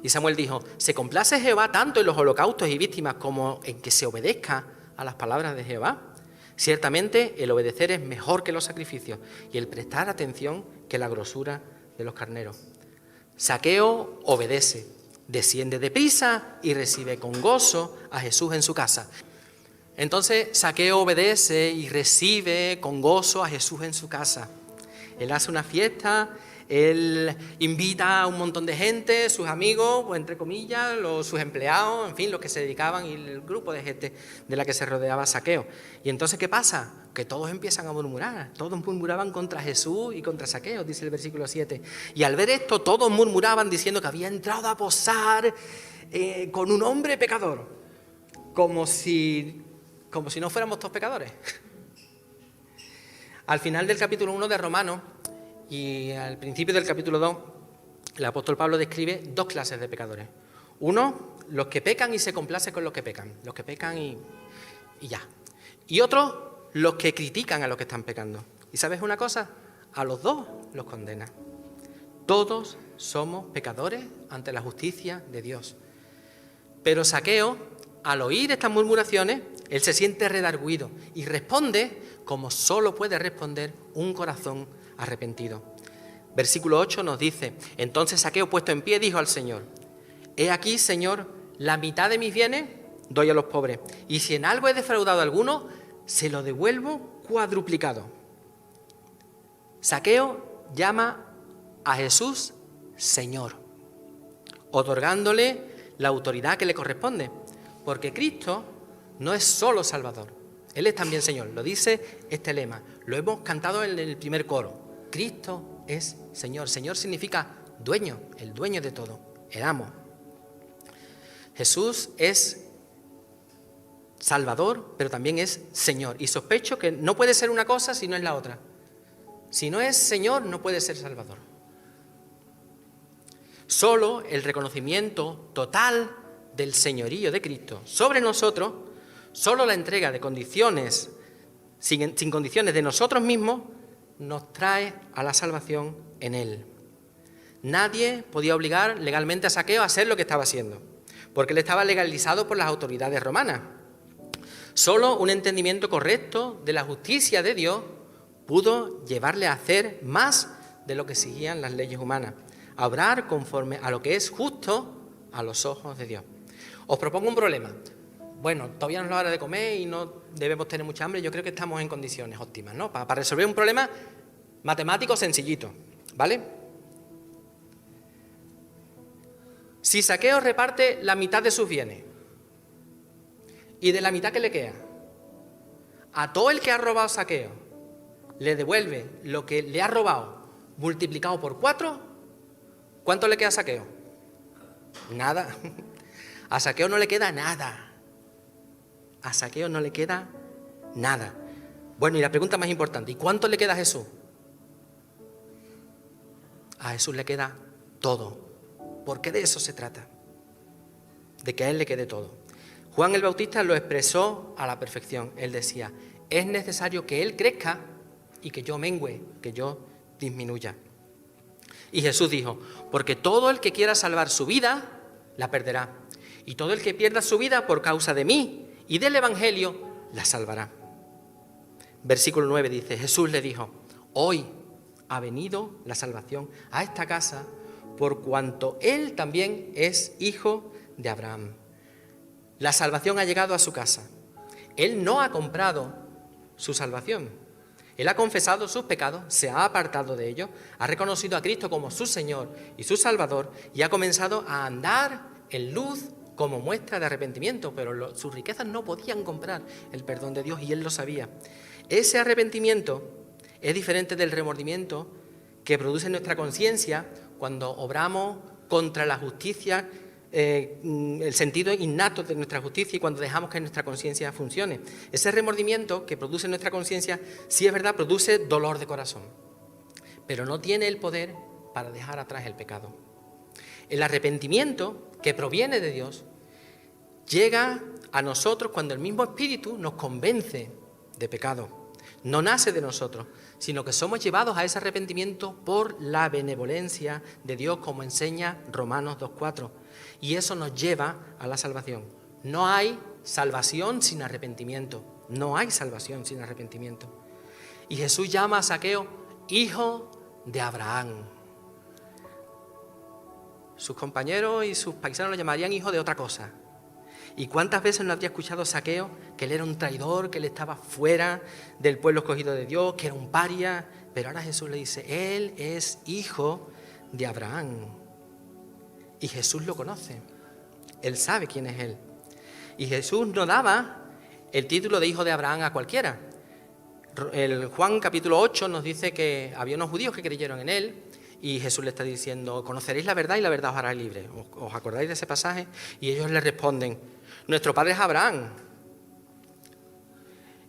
Y Samuel dijo, ¿se complace Jehová tanto en los holocaustos y víctimas como en que se obedezca a las palabras de Jehová? Ciertamente el obedecer es mejor que los sacrificios y el prestar atención que la grosura de los carneros. Zaqueo obedece, desciende deprisa y recibe con gozo a Jesús en su casa. Entonces Zaqueo obedece y recibe con gozo a Jesús en su casa. Él hace una fiesta, él invita a un montón de gente, sus amigos, o entre comillas, sus empleados, en fin, los que se dedicaban y el grupo de gente de la que se rodeaba Zaqueo. Y entonces, ¿qué pasa? Que todos empiezan a murmurar, todos murmuraban contra Jesús y contra Zaqueo, dice el versículo 7. Y al ver esto, todos murmuraban diciendo que había entrado a posar con un hombre pecador, como si no fuéramos todos pecadores. Al final del capítulo 1 de Romanos y al principio del capítulo 2, el apóstol Pablo describe dos clases de pecadores. Uno, los que pecan y se complacen con los que pecan y ya. Y otro, los que critican a los que están pecando. ¿Y sabes una cosa? A los dos los condena. Todos somos pecadores ante la justicia de Dios. Pero Zaqueo, al oír estas murmuraciones, él se siente redarguido y responde como solo puede responder un corazón arrepentido. Versículo 8 nos dice, entonces Zaqueo puesto en pie dijo al Señor, he aquí, Señor, la mitad de mis bienes doy a los pobres, y si en algo he defraudado a alguno, se lo devuelvo cuadruplicado. Zaqueo llama a Jesús Señor, otorgándole la autoridad que le corresponde, porque Cristo no es solo Salvador, Él es también Señor. Lo dice este lema, lo hemos cantado en el primer coro. Cristo es Señor. Señor significa dueño, el dueño de todo, el amo. Jesús es Salvador, pero también es Señor. Y sospecho que no puede ser una cosa si no es la otra. Si no es Señor, no puede ser Salvador. Solo el reconocimiento total del señorío de Cristo sobre nosotros, solo la entrega de condiciones, sin condiciones de nosotros mismos, nos trae a la salvación en Él. Nadie podía obligar legalmente a Zaqueo a hacer lo que estaba haciendo, porque él estaba legalizado por las autoridades romanas. Solo un entendimiento correcto de la justicia de Dios pudo llevarle a hacer más de lo que exigían las leyes humanas, a obrar conforme a lo que es justo a los ojos de Dios. Os propongo un problema. Bueno, todavía no es la hora de comer y no debemos tener mucha hambre. Yo creo que estamos en condiciones óptimas, ¿no? Para resolver un problema matemático sencillito, ¿vale? Si Zaqueo reparte la mitad de sus bienes y de la mitad que le queda, a todo el que ha robado Zaqueo le devuelve lo que le ha robado multiplicado por 4, ¿cuánto le queda a Zaqueo? Nada. A Zaqueo no le queda nada. A Zaqueo no le queda nada. Bueno, y la pregunta más importante, ¿y cuánto le queda a Jesús? A Jesús le queda todo, porque de eso se trata, de que a Él le quede todo. Juan el Bautista lo expresó a la perfección. Él decía, es necesario que Él crezca y que yo mengüe, que yo disminuya. Y Jesús dijo, porque todo el que quiera salvar su vida, la perderá. Y todo el que pierda su vida por causa de mí y del Evangelio, la salvará. Versículo 9 dice, Jesús le dijo, hoy ha venido la salvación a esta casa, por cuanto él también es hijo de Abraham. La salvación ha llegado a su casa. Él no ha comprado su salvación. Él ha confesado sus pecados, se ha apartado de ellos, ha reconocido a Cristo como su Señor y su Salvador y ha comenzado a andar en luz como muestra de arrepentimiento, pero sus riquezas no podían comprar el perdón de Dios y él lo sabía. Ese arrepentimiento es diferente del remordimiento que produce nuestra conciencia cuando obramos contra la justicia, el sentido innato de nuestra justicia y cuando dejamos que nuestra conciencia funcione. Ese remordimiento que produce nuestra conciencia, sí es verdad, produce dolor de corazón, pero no tiene el poder para dejar atrás el pecado. El arrepentimiento que proviene de Dios llega a nosotros cuando el mismo Espíritu nos convence de pecado. No nace de nosotros, sino que somos llevados a ese arrepentimiento por la benevolencia de Dios, como enseña Romanos 2:4. Y eso nos lleva a la salvación. No hay salvación sin arrepentimiento. No hay salvación sin arrepentimiento. Y Jesús llama a Zaqueo hijo de Abraham. Sus compañeros y sus paisanos lo llamarían hijo de otra cosa. ¿Y cuántas veces no habría escuchado Zaqueo que él era un traidor, que él estaba fuera del pueblo escogido de Dios, que era un paria? Pero ahora Jesús le dice, él es hijo de Abraham. Y Jesús lo conoce. Él sabe quién es él. Y Jesús no daba el título de hijo de Abraham a cualquiera. El Juan capítulo 8 nos dice que había unos judíos que creyeron en él. Y Jesús le está diciendo, conoceréis la verdad y la verdad os hará libre. ¿Os acordáis de ese pasaje? Y ellos le responden, nuestro padre es Abraham.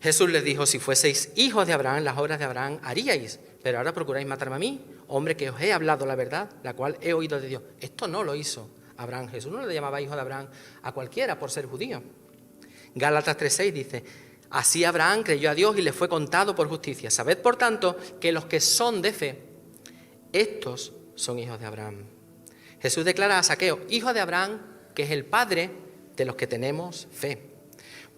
Jesús les dijo, si fueseis hijos de Abraham, las obras de Abraham haríais. Pero ahora procuráis matarme a mí, hombre que os he hablado la verdad, la cual he oído de Dios. Esto no lo hizo Abraham. Jesús no le llamaba hijo de Abraham a cualquiera por ser judío. Gálatas 3:6 dice, así Abraham creyó a Dios y le fue contado por justicia. Sabed, por tanto, que los que son de fe, estos son hijos de Abraham. Jesús declara a Zaqueo, hijo de Abraham, que es el padre de los que tenemos fe.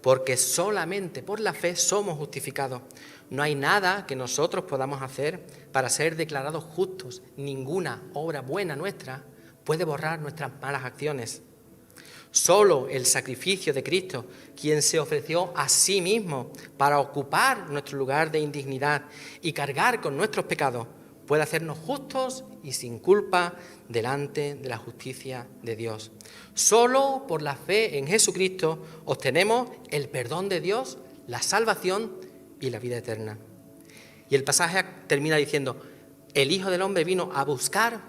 Porque solamente por la fe somos justificados. No hay nada que nosotros podamos hacer para ser declarados justos. Ninguna obra buena nuestra puede borrar nuestras malas acciones. Solo el sacrificio de Cristo, quien se ofreció a sí mismo para ocupar nuestro lugar de indignidad y cargar con nuestros pecados, puede hacernos justos y sin culpa delante de la justicia de Dios. Solo por la fe en Jesucristo obtenemos el perdón de Dios, la salvación y la vida eterna. Y el pasaje termina diciendo, el Hijo del Hombre vino a buscar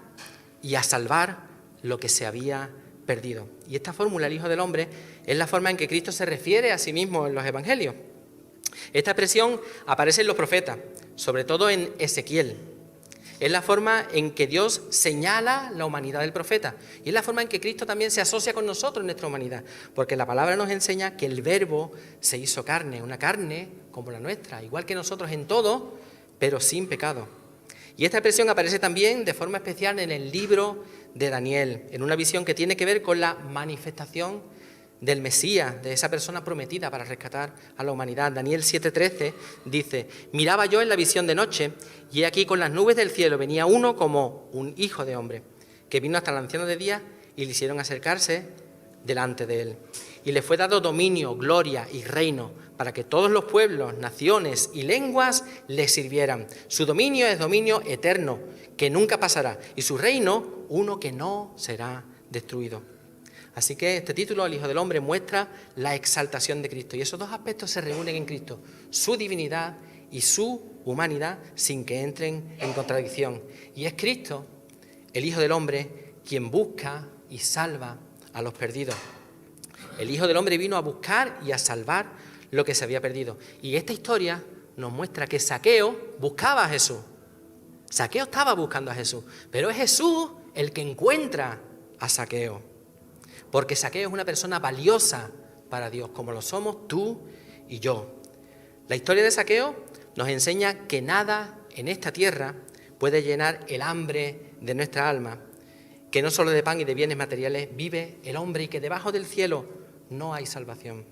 y a salvar lo que se había perdido. Y esta fórmula, el Hijo del Hombre, es la forma en que Cristo se refiere a sí mismo en los Evangelios. Esta expresión aparece en los profetas, sobre todo en Ezequiel. Es la forma en que Dios señala la humanidad del profeta. Y es la forma en que Cristo también se asocia con nosotros en nuestra humanidad. Porque la palabra nos enseña que el Verbo se hizo carne, una carne como la nuestra, igual que nosotros en todo, pero sin pecado. Y esta expresión aparece también de forma especial en el libro de Daniel, en una visión que tiene que ver con la manifestación del Mesías, de esa persona prometida para rescatar a la humanidad. Daniel 7:13 dice: miraba yo en la visión de noche, y he aquí con las nubes del cielo venía uno como un hijo de hombre, que vino hasta el anciano de días y le hicieron acercarse delante de él. Y le fue dado dominio, gloria y reino, para que todos los pueblos, naciones y lenguas le sirvieran. Su dominio es dominio eterno, que nunca pasará, y su reino, uno que no será destruido. Así que este título, El Hijo del Hombre, muestra la exaltación de Cristo. Y esos dos aspectos se reúnen en Cristo: su divinidad y su humanidad, sin que entren en contradicción. Y es Cristo, el Hijo del Hombre, quien busca y salva a los perdidos. El Hijo del Hombre vino a buscar y a salvar lo que se había perdido. Y esta historia nos muestra que Zaqueo buscaba a Jesús. Zaqueo estaba buscando a Jesús, pero es Jesús el que encuentra a Zaqueo. Porque Zaqueo es una persona valiosa para Dios, como lo somos tú y yo. La historia de Zaqueo nos enseña que nada en esta tierra puede llenar el hambre de nuestra alma, que no solo de pan y de bienes materiales vive el hombre y que debajo del cielo no hay salvación,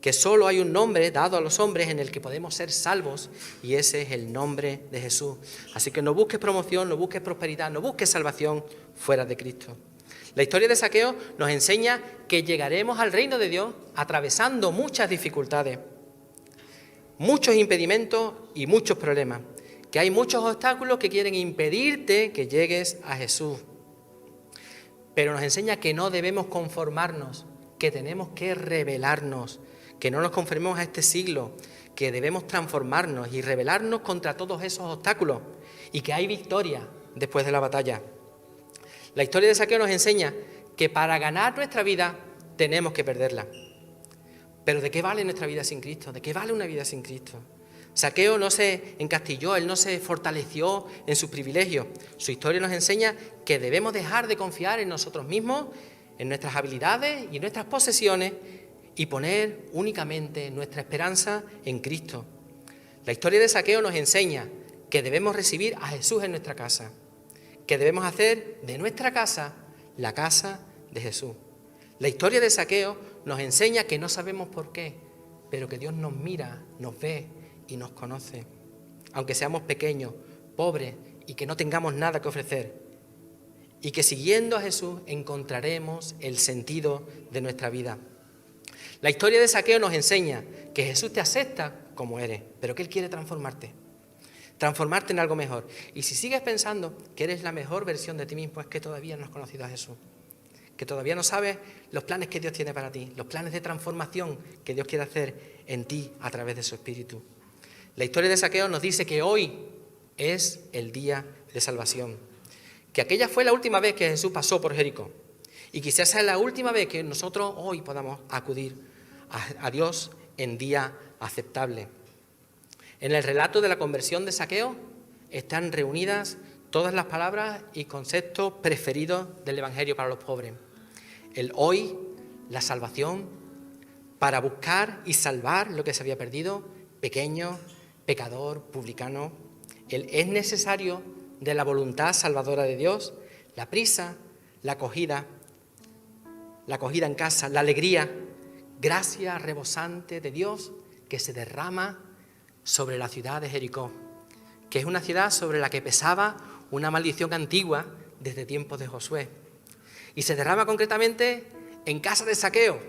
que solo hay un nombre dado a los hombres en el que podemos ser salvos, y ese es el nombre de Jesús. Así que no busques promoción, no busques prosperidad, no busques salvación fuera de Cristo. La historia de Zaqueo nos enseña que llegaremos al reino de Dios atravesando muchas dificultades, muchos impedimentos y muchos problemas, que hay muchos obstáculos que quieren impedirte que llegues a Jesús. Pero nos enseña que no debemos conformarnos, que tenemos que rebelarnos, que no nos conformemos a este siglo, que debemos transformarnos y rebelarnos contra todos esos obstáculos, y que hay victoria después de la batalla. La historia de Zaqueo nos enseña que para ganar nuestra vida tenemos que perderla. Pero ¿de qué vale nuestra vida sin Cristo? ¿De qué vale una vida sin Cristo? Zaqueo no se encastilló, él no se fortaleció en sus privilegios. Su historia nos enseña que debemos dejar de confiar en nosotros mismos, en nuestras habilidades y en nuestras posesiones, y poner únicamente nuestra esperanza en Cristo. La historia de Zaqueo nos enseña que debemos recibir a Jesús en nuestra casa, que debemos hacer de nuestra casa la casa de Jesús. La historia de Zaqueo nos enseña que no sabemos por qué, pero que Dios nos mira, nos ve y nos conoce, aunque seamos pequeños, pobres y que no tengamos nada que ofrecer, y que siguiendo a Jesús encontraremos el sentido de nuestra vida. La historia de Zaqueo nos enseña que Jesús te acepta como eres, pero que Él quiere transformarte en algo mejor. Y si sigues pensando que eres la mejor versión de ti mismo, es que todavía no has conocido a Jesús, que todavía no sabes los planes que Dios tiene para ti, los planes de transformación que Dios quiere hacer en ti a través de su Espíritu. La historia de Zaqueo nos dice que hoy es el día de salvación, que aquella fue la última vez que Jesús pasó por Jericó, y quizás sea la última vez que nosotros hoy podamos acudir a Dios en día aceptable. En el relato de la conversión de Zaqueo están reunidas todas las palabras y conceptos preferidos del Evangelio para los pobres. El hoy, la salvación, para buscar y salvar lo que se había perdido, pequeño, pecador, publicano. El es necesario de la voluntad salvadora de Dios, la prisa, la acogida en casa, la alegría, gracia rebosante de Dios que se derrama sobre la ciudad de Jericó, que es una ciudad sobre la que pesaba una maldición antigua desde tiempos de Josué. Y se derrama concretamente en casa de Zaqueo,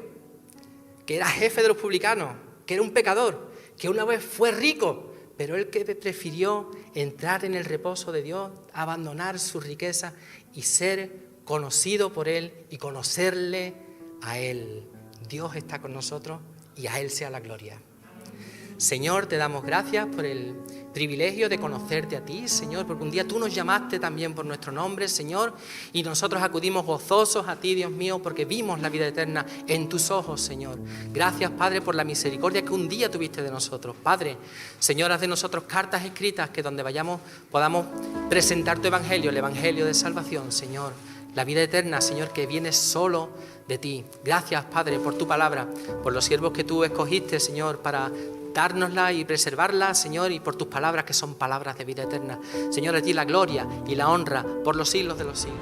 que era jefe de los publicanos, que era un pecador, que una vez fue rico, pero él que prefirió entrar en el reposo de Dios, abandonar su riqueza y ser conocido por Él y conocerle a Él. Dios está con nosotros y a Él sea la gloria. Señor, te damos gracias por el privilegio de conocerte a ti, Señor, porque un día tú nos llamaste también por nuestro nombre, Señor, y nosotros acudimos gozosos a ti, Dios mío, porque vimos la vida eterna en tus ojos, Señor. Gracias, Padre, por la misericordia que un día tuviste de nosotros. Padre, Señor, haz de nosotros cartas escritas que donde vayamos podamos presentar tu evangelio, el evangelio de salvación, Señor. La vida eterna, Señor, que viene solo de ti. Gracias, Padre, por tu palabra, por los siervos que tú escogiste, Señor, para dárnosla y preservarla, Señor, y por tus palabras que son palabras de vida eterna. Señor, a ti la gloria y la honra por los siglos de los siglos.